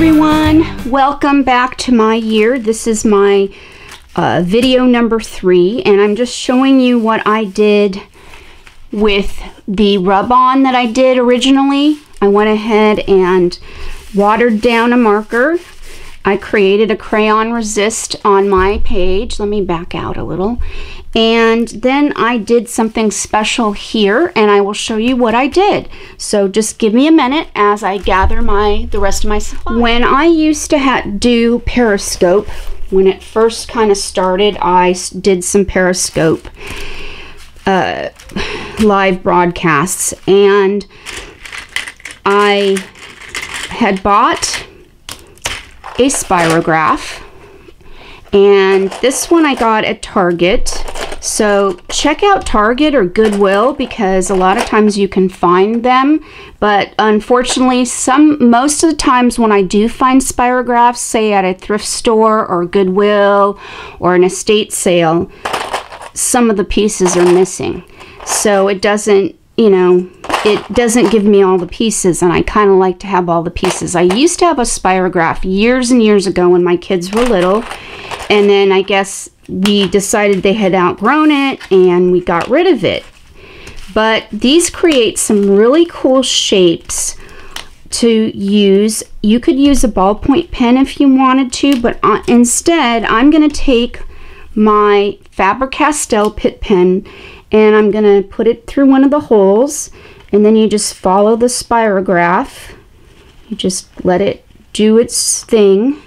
everyone, welcome back to my year. This is my video number 3, and I'm just showing you what I did with the rub-on that I did originally. I went ahead and watered down a marker. I created a crayon resist on my page. Let me back out a little. And then I did something special here, and I will show you what I did. So just give me a minute as I gather the rest of my supplies. When I used to do Periscope, when it first kind of started, I did some Periscope live broadcasts, and I had bought a Spirograph, and this one I got at Target. So check out Target or Goodwill, because a lot of times you can find them, but unfortunately most of the times when I do find Spirographs, say at a thrift store or Goodwill or an estate sale, some of the pieces are missing. So it doesn't, you know, it doesn't give me all the pieces, and I kind of like to have all the pieces. I used to have a Spirograph years and years ago when my kids were little, and then I guess we decided they had outgrown it and we got rid of it. But these create some really cool shapes to use. You could use a ballpoint pen if you wanted to, but instead I'm going to take my Faber-Castell Pitt pen and I'm going to put it through one of the holes, and then you just follow the Spirograph. You just let it do its thing.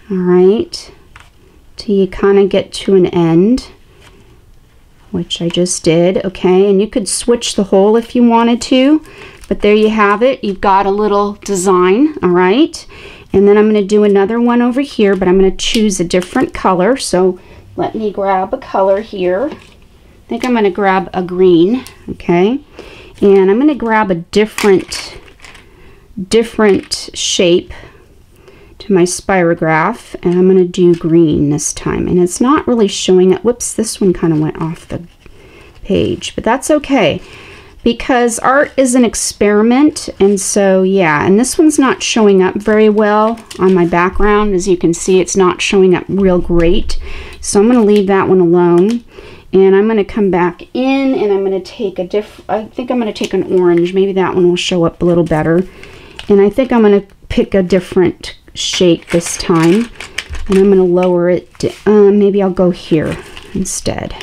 All right, till you kind of get to an end, which I just did. Okay, and you could switch the hole if you wanted to, but there you have it. You've got a little design. All right, and then I'm going to do another one over here, but I'm going to choose a different color. So let me grab a color here. I think I'm going to grab a green. Okay, and I'm going to grab a different shape to my Spirograph, and I'm going to do green this time, and it's not really showing up. Whoops, this one kind of went off the page, but that's okay because art is an experiment. And so yeah, and this one's not showing up very well on my background. As you can see, it's not showing up real great, so I'm going to leave that one alone, and I'm going to come back in and I'm going to take a I think I'm going to take an orange. Maybe that one will show up a little better, and I think I'm going to pick a different shape this time, and I'm going to lower it. Maybe I'll go here instead.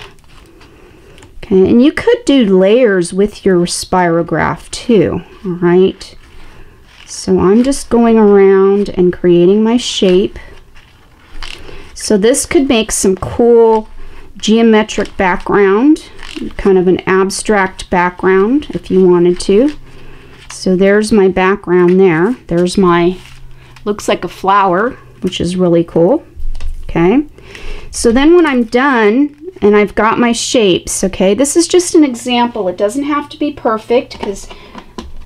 Okay, and you could do layers with your Spirograph too. All right, so I'm just going around and creating my shape. So this could make some cool geometric background, kind of an abstract background if you wanted to. So there's my background there. There's my, looks like a flower, which is really cool. Okay, so then when I'm done and I've got my shapes, okay, this is just an example. It doesn't have to be perfect, because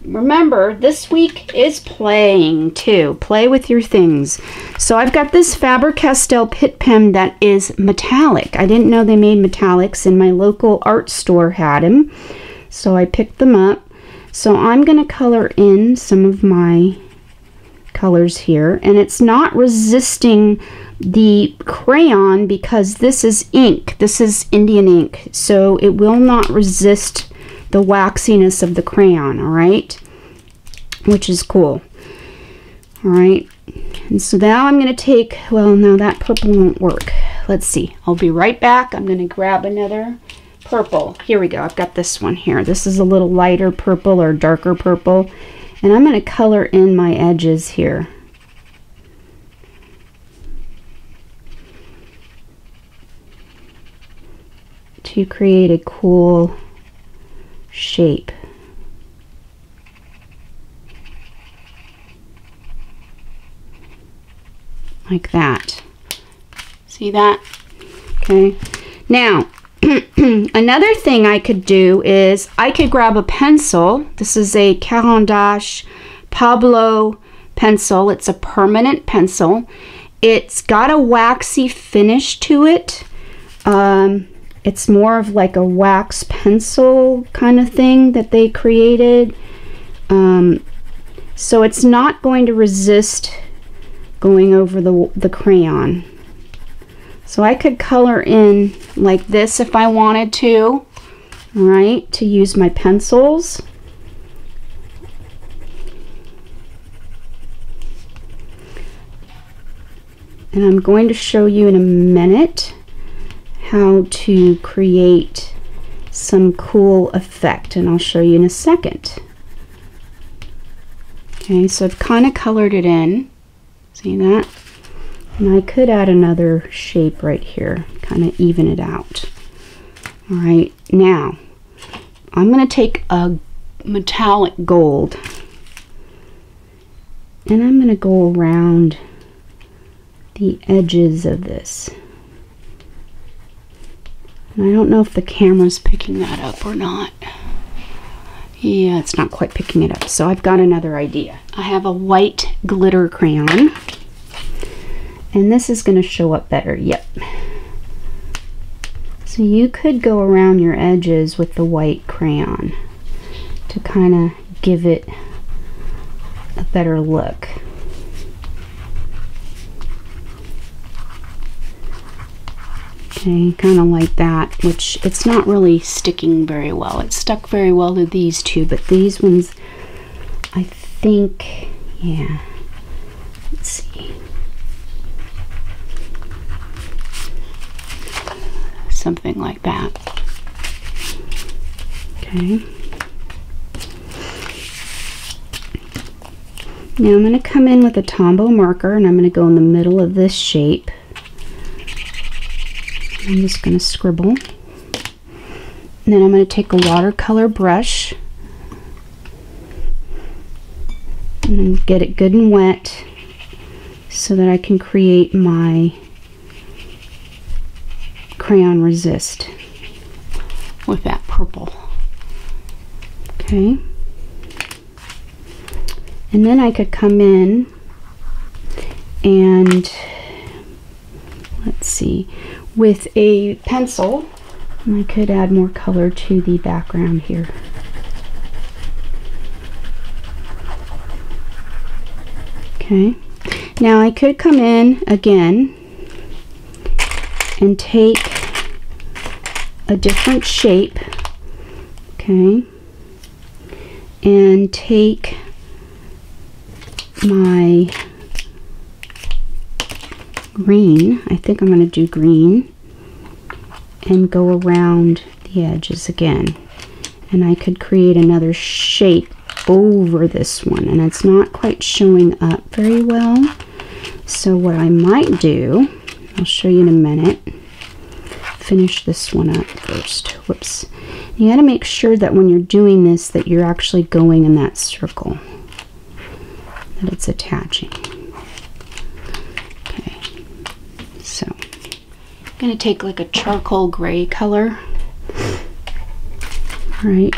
remember, this week is playing too. Play with your things. So I've got this Faber-Castell Pitt pen that is metallic. I didn't know they made metallics, and my local art store had them, so I picked them up. So I'm going to color in some of my colors here, and it's not resisting the crayon because this is ink. This is Indian ink, so it will not resist the waxiness of the crayon. All right, which is cool. All right, and so now I'm going to take, well, no, that purple won't work. Let's see, I'll be right back. I'm going to grab another purple. Here we go. I've got this one here. This is a little lighter purple or darker purple, and I'm going to color in my edges here. To create a cool shape. Like that. See that? Okay. Now, another thing I could do is I could grab a pencil. This is a Caran d'Ache Pablo pencil. It's a permanent pencil. It's got a waxy finish to it. It's more of like a wax pencil kind of thing that they created. So it's not going to resist going over the crayon. So I could color in like this if I wanted to, right, to use my pencils. And I'm going to show you in a minute how to create some cool effect, and I'll show you in a second. Okay, so I've kind of colored it in. See that? And I could add another shape right here, kind of even it out. All right, now I'm going to take a metallic gold and I'm going to go around the edges of this. And I don't know if the camera's picking that up or not. Yeah, it's not quite picking it up. So I've got another idea. I have a white glitter crayon. And this is going to show up better. Yep. So you could go around your edges with the white crayon to kind of give it a better look. Okay, kind of like that, which it's not really sticking very well. It's stuck very well to these two, but these ones, I think, yeah. Let's see. Something like that. Okay. Now I'm going to come in with a Tombow marker and I'm going to go in the middle of this shape. I'm just going to scribble. And then I'm going to take a watercolor brush and then get it good and wet so that I can create my crayon resist with that purple. Okay. And then I could come in and let's see, with a pencil, I could add more color to the background here. Okay, now I could come in again and take a different shape, okay, and take my green, I think I'm going to do green, and go around the edges again. And I could create another shape over this one, and it's not quite showing up very well. So what I might do, I'll show you in a minute, finish this one up first. Whoops. You got to make sure that when you're doing this that you're actually going in that circle, that it's attaching. So I'm going to take like a charcoal gray color. All right,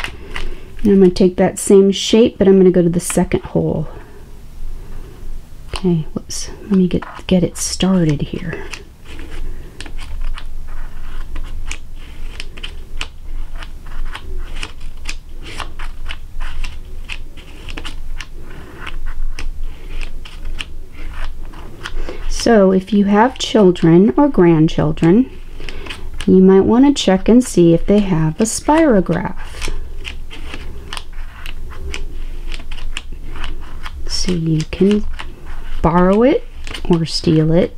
and I'm going to take that same shape, but I'm going to go to the second hole. Okay, whoops, let me get it started here. So if you have children or grandchildren, you might want to check and see if they have a Spirograph. So you can borrow it or steal it.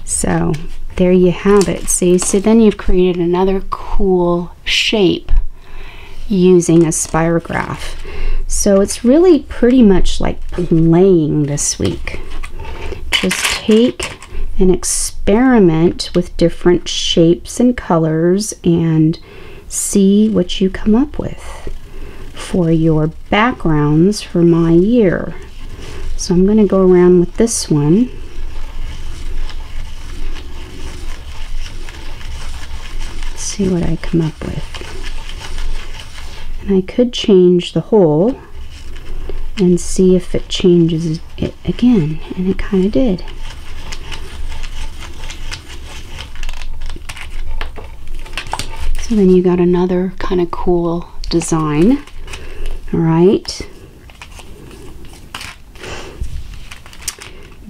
So there you have it. See, so then you've created another cool shape using a Spirograph. So it's really pretty much like playing this week. Just take and experiment with different shapes and colors and see what you come up with for your backgrounds for my year. So I'm going to go around with this one. See what I come up with. And I could change the hole and see if it changes it again, and it kind of did. So then you got another kind of cool design. All right.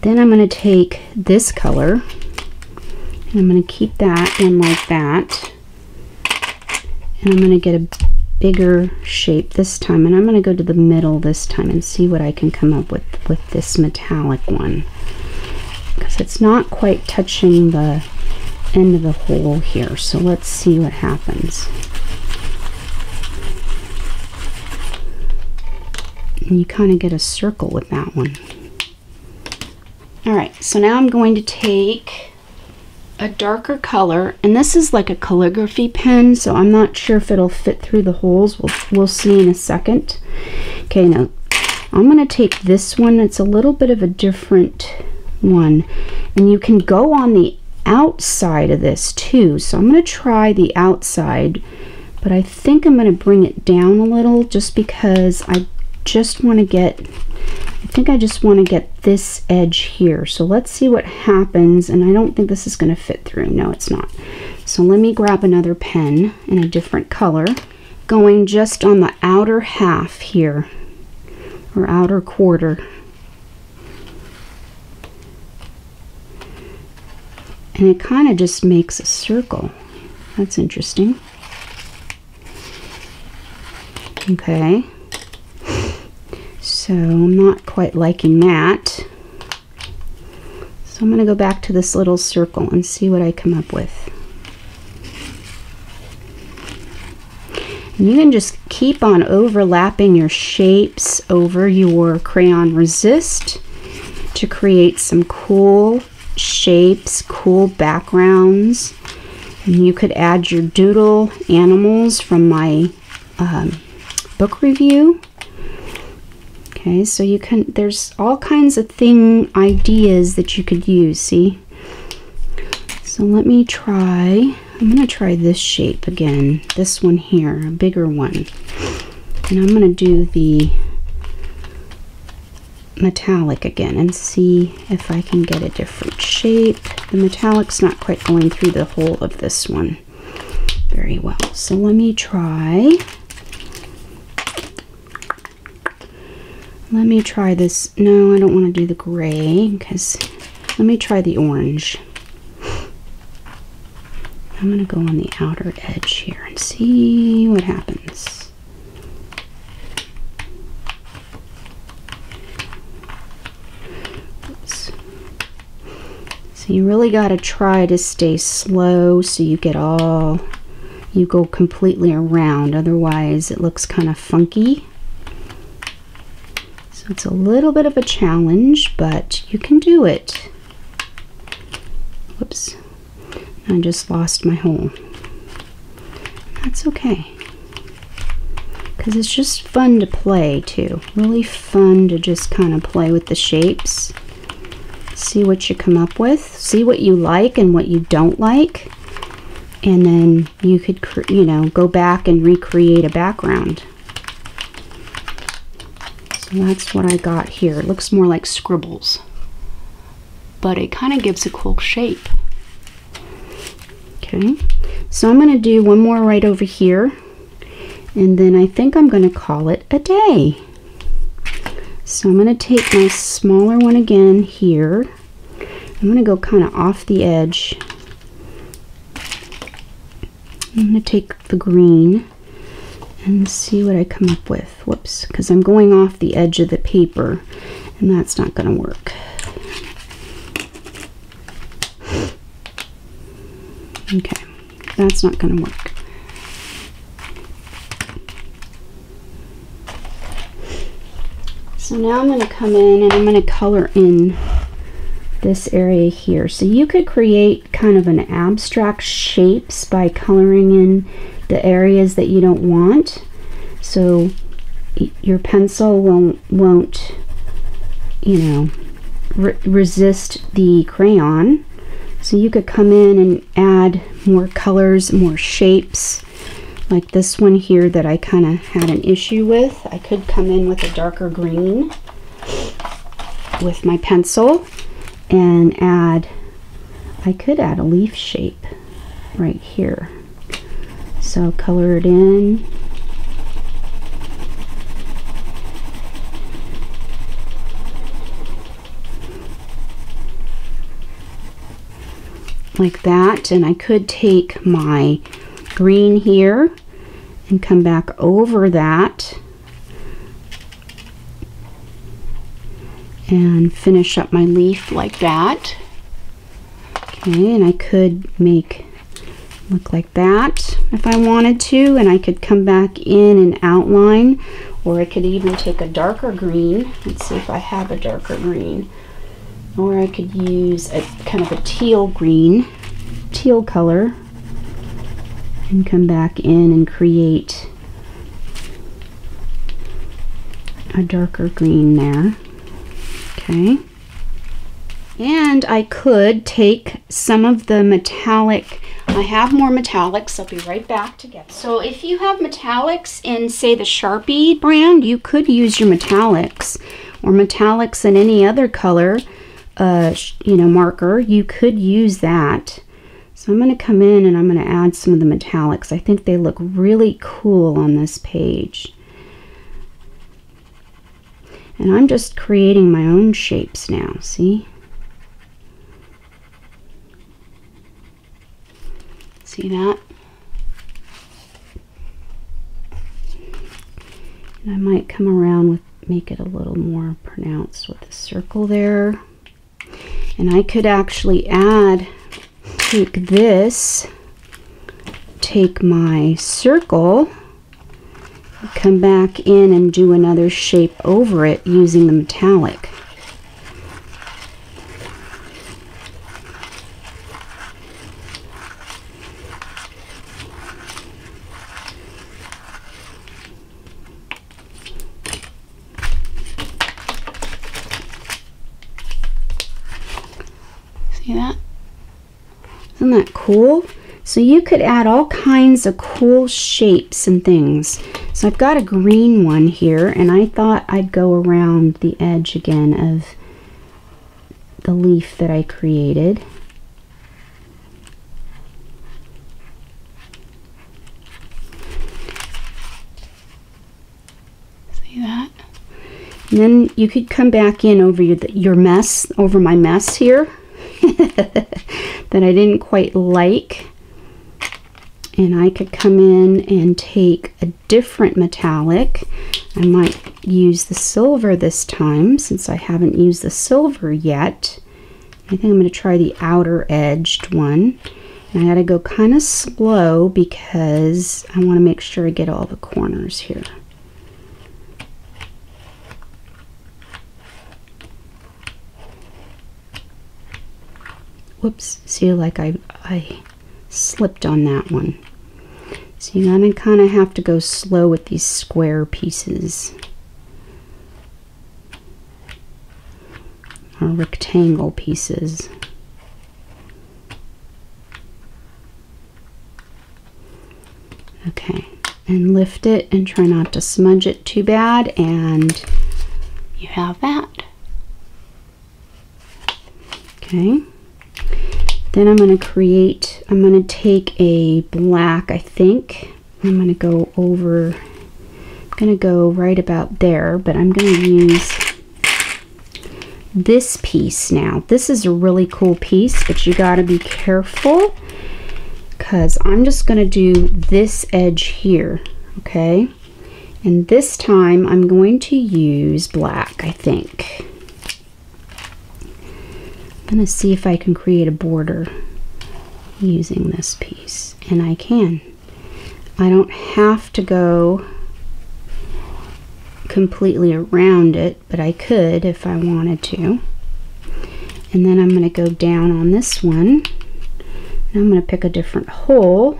Then I'm going to take this color and I'm going to keep that in like that. And I'm going to get a bigger shape this time, and I'm going to go to the middle this time and see what I can come up with this metallic one, because it's not quite touching the end of the hole here. So let's see what happens. And you kind of get a circle with that one. All right, so now I'm going to take a darker color, and this is like a calligraphy pen, so I'm not sure if it'll fit through the holes. We'll see in a second. Okay, now I'm going to take this one. It's a little bit of a different one, and you can go on the outside of this too. So I'm going to try the outside, but I think I'm going to bring it down a little just because I just want to get, I think I just want to get this edge here. So let's see what happens. And I don't think this is going to fit through. No, it's not. So let me grab another pen in a different color, going just on the outer half here, or outer quarter. And it kind of just makes a circle. That's interesting. Okay. So I'm not quite liking that. So I'm going to go back to this little circle and see what I come up with. And you can just keep on overlapping your shapes over your crayon resist to create some cool shapes, cool backgrounds. And you could add your doodle animals from my book review. Okay, so you can, there's all kinds of ideas that you could use, see? So let me try, I'm going to try this shape again, this one here, a bigger one. And I'm going to do the metallic again and see if I can get a different shape. The metallic's not quite going through the hole of this one very well. So let me try. Let me try this. No, I don't want to do the gray, because let me try the orange. I'm going to go on the outer edge here and see what happens. Oops. So you really got to try to stay slow so you get all, you go completely around. Otherwise it looks kind of funky. It's a little bit of a challenge, but you can do it. Whoops. I just lost my hole. That's okay. Because it's just fun to play too. Really fun to just kind of play with the shapes. See what you come up with. See what you like and what you don't like. And then you could, you know, go back and recreate a background. So that's what I got here. It looks more like scribbles, but it kind of gives a cool shape. Okay, so I'm going to do one more right over here, and then I think I'm going to call it a day. So I'm going to take my smaller one again here. I'm going to go kind of off the edge. I'm going to take the green and see what I come up with. Whoops, because I'm going off the edge of the paper, and that's not going to work. Okay, that's not going to work. So now I'm going to come in and I'm going to color in this area here. So you could create kind of an abstract shapes by coloring in the areas that you don't want. So your pencil won't you know, resist the crayon. So you could come in and add more colors, more shapes. Like this one here that I kind of had an issue with. I could come in with a darker green with my pencil and add, I could add a leaf shape right here. So color it in. like that, and I could take my green here and come back over that and finish up my leaf like that. Okay, and I could make look like that if I wanted to, and I could come back in and outline, or I could even take a darker green. Let's see if I have a darker green. Or I could use a kind of a teal green, teal color, and come back in and create a darker green there. Okay. And I could take some of the metallic. I have more metallics. I'll be right back to get them. So if you have metallics in, say, the Sharpie brand, you could use your metallics, or metallics in any other color, you know, marker. You could use that. So I'm going to come in and I'm going to add some of the metallics. I think they look really cool on this page. And I'm just creating my own shapes now, see? See that? And I might come around with, make it a little more pronounced with the circle there. And I could actually add, take this, take my circle, come back in and do another shape over it using the metallic. See that? Isn't that cool? So you could add all kinds of cool shapes and things. So I've got a green one here, and I thought I'd go around the edge again of the leaf that I created. See that? And then you could come back in over your mess, over my mess here that I didn't quite like. And I could come in and take a different metallic. I might use the silver this time, since I haven't used the silver yet. I think I'm going to try the outer edged one. And I got to go kind of slow because I want to make sure I get all the corners here. Whoops, see, like I slipped on that one. So you're gonna kind of have to go slow with these square pieces, or rectangle pieces. Okay, and lift it and try not to smudge it too bad, and you have that. Okay. Then I'm going to take a black, I think. I'm going to go over, I'm going to go right about there, but I'm going to use this piece now. This is a really cool piece, but you got to be careful because I'm just going to do this edge here, okay? And this time I'm going to use black, I think. I'm going to see if I can create a border using this piece, and I can. I don't have to go completely around it, but I could if I wanted to. And then I'm going to go down on this one, and I'm going to pick a different hole.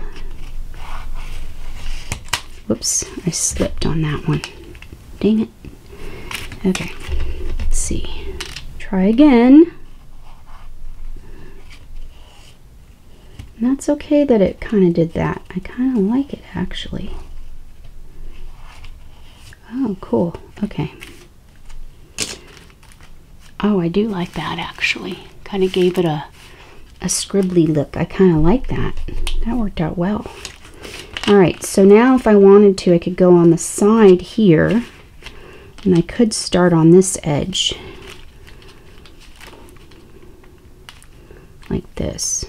Whoops, I slipped on that one. Dang it. Okay, let's see. Try again. And that's okay that it kind of did that. I kind of like it, actually. Oh, cool. Okay. Oh, I do like that, actually. Kind of gave it a scribbly look. I kind of like that. That worked out well. All right, so now if I wanted to, I could go on the side here, and I could start on this edge. Like this.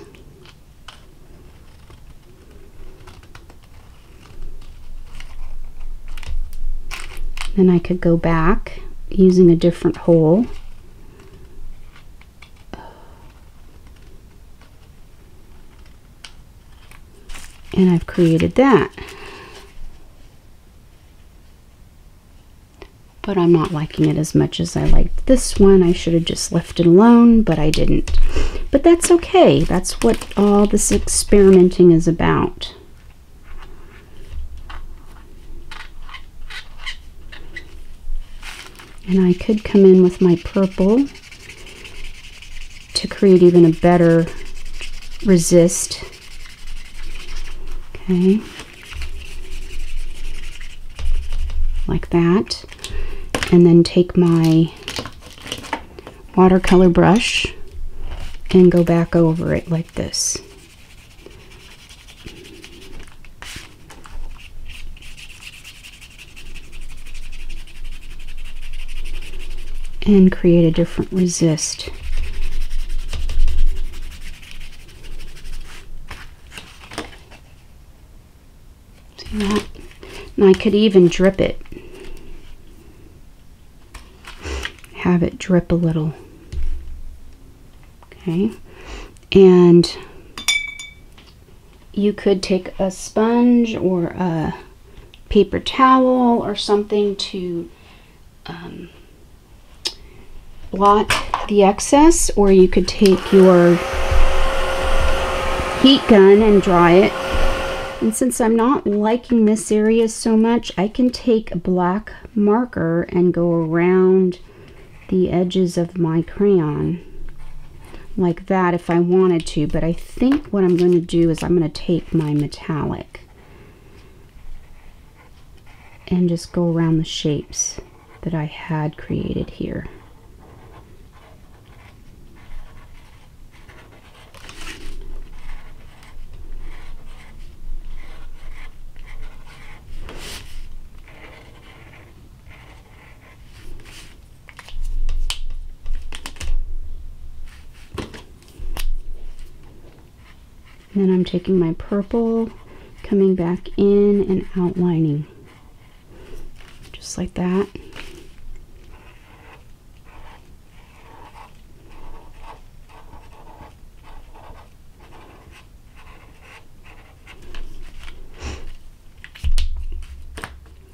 Then I could go back using a different hole. And I've created that. But I'm not liking it as much as I liked this one. I should have just left it alone, but I didn't. But that's okay. That's what all this experimenting is about. And I could come in with my purple to create even a better resist. Okay. Like that. And then take my watercolor brush and go back over it like this. And create a different resist. See that? And I could even drip it. Have it drip a little. Okay. And you could take a sponge or a paper towel or something to blot the excess, or you could take your heat gun and dry it. And since I'm not liking this area so much, I can take a black marker and go around the edges of my crayon like that if I wanted to, but I think what I'm going to do is I'm going to take my metallic and just go around the shapes that I had created here. And then I'm taking my purple, coming back in and outlining, just like that.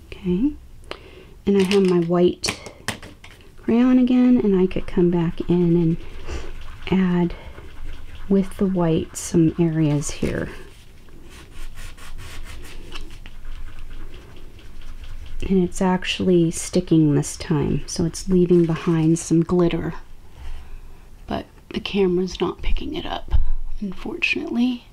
Okay, and I have my white crayon again, and I could come back in and add with the white some areas here. And it's actually sticking this time, so it's leaving behind some glitter. But the camera's not picking it up, unfortunately.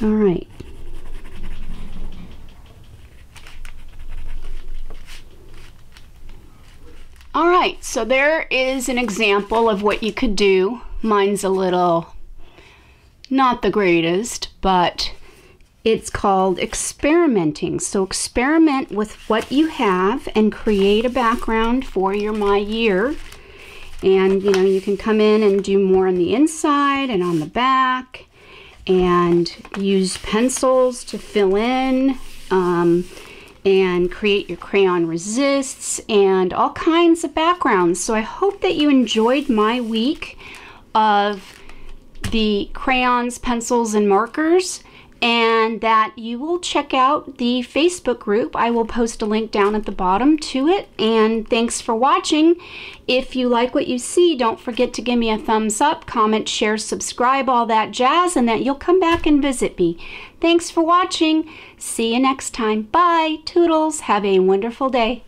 All right. All right, so there is an example of what you could do. Mine's a little, not the greatest, but it's called experimenting. So experiment with what you have and create a background for your My Year. And you know, you can come in and do more on the inside and on the back, and use pencils to fill in, and create your crayon resists and all kinds of backgrounds. So I hope that you enjoyed my week of the crayons, pencils, and markers, and that you will check out the Facebook group. I will post a link down at the bottom to it. And thanks for watching. If you like what you see, don't forget to give me a thumbs up, comment, share, subscribe, all that jazz, and that you'll come back and visit me. Thanks for watching. See you next time. Bye. Toodles. Have a wonderful day.